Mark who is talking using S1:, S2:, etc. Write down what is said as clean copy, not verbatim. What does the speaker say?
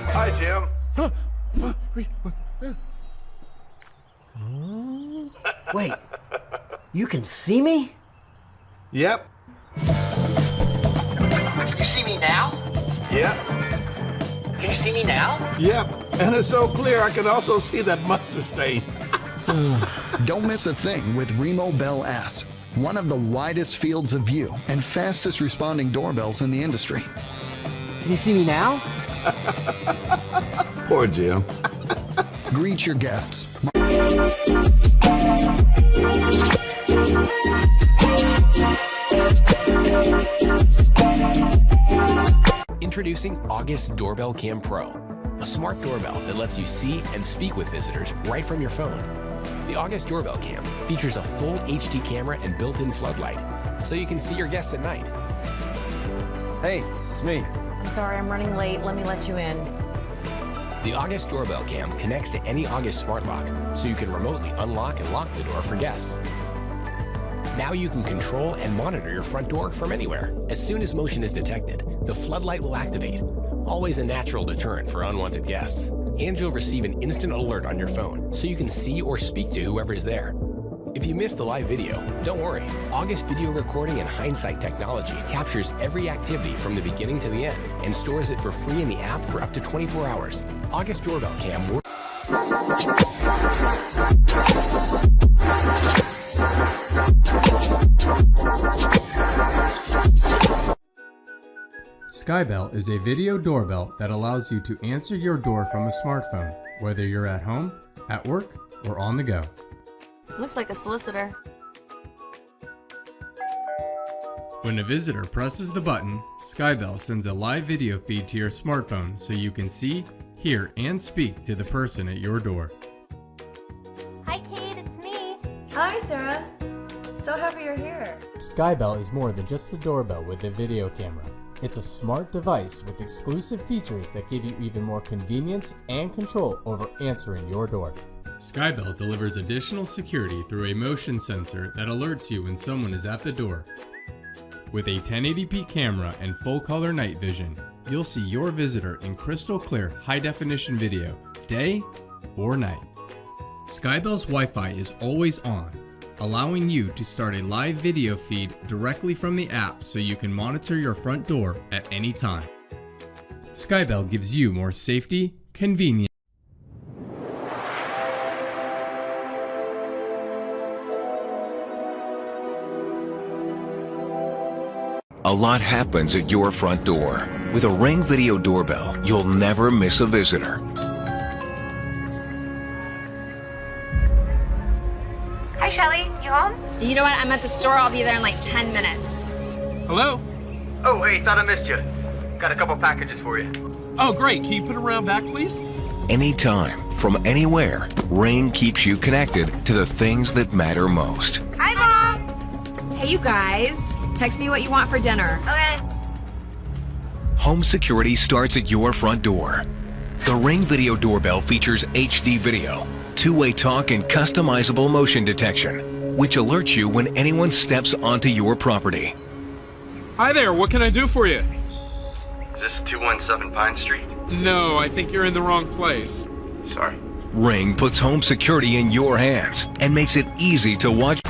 S1: Hi, Jim.
S2: Wait, you can see me?
S3: Yep.
S2: Can you see me now?
S1: Yep.
S2: Can you see me now?
S3: Yep. And it's so clear I can also see that mustard stain.
S4: Don't miss a thing with Bell S, one of the widest fields of view and fastest responding doorbells in the industry.
S2: Can you see me now?
S3: Poor Jim.
S4: Greet your guests.
S5: Introducing August Doorbell Cam Pro, a smart doorbell that lets you see and speak with visitors right from your phone. The August Doorbell Cam features a full HD camera and built-in floodlight, so you can see your guests at night.
S6: Hey, it's me.
S7: I'm sorry, I'm running late. Let me let you in.
S5: The August Doorbell Cam connects to any August smart lock, so you can remotely unlock and lock the door for guests. Now you can control and monitor your front door from anywhere. As soon as motion is detected, the floodlight will activate, always a natural deterrent for unwanted guests. And you'll receive an instant alert on your phone, so you can see or speak to whoever's there. If you missed the live video, don't worry. August video recording and hindsight technology captures every activity from the beginning to the end and stores it for free in the app for up to 24 hours. August Doorbell Cam works.
S8: SkyBell is a video doorbell that allows you to answer your door from a smartphone, whether you're at home, at work, or on the go.
S7: Looks like a solicitor.
S8: When a visitor presses the button, SkyBell sends a live video feed to your smartphone so you can see, hear, and speak to the person at your door.
S9: Hi, Kate, it's me.
S7: Hi, Sarah. So happy you're here.
S10: SkyBell is more than just a doorbell with a video camera. It's a smart device with exclusive features that give you even more convenience and control over answering your door.
S8: SkyBell delivers additional security through a motion sensor that alerts you when someone is at the door. With a 1080p camera and full-color night vision, you'll see your visitor in crystal clear high-definition video, day or night. SkyBell's Wi-Fi is always on, allowing you to start a live video feed directly from the app so you can monitor your front door at any time. SkyBell gives you more safety, convenience.
S11: A lot happens at your front door. With a Ring Video Doorbell, you'll never miss a visitor.
S9: Hi, Shelly. You home?
S7: You know what? I'm at the store. I'll be there in like 10 minutes.
S6: Hello?
S1: Oh, hey, thought I missed you. Got a couple packages for you.
S6: Oh, great. Can you put it around back, please?
S11: Anytime, from anywhere, Ring keeps you connected to the things that matter most.
S9: Hi, Mom.
S7: Hey, you guys. Text me what you want for dinner.
S9: Okay.
S11: Home security starts at your front door. The Ring Video Doorbell features HD video, two-way talk, and customizable motion detection, which alerts you when anyone steps onto your property.
S6: Hi there. What can I do for you?
S1: Is this 217 Pine Street?
S6: No, I think you're in the wrong place.
S1: Sorry.
S11: Ring puts home security in your hands and makes it easy to watch.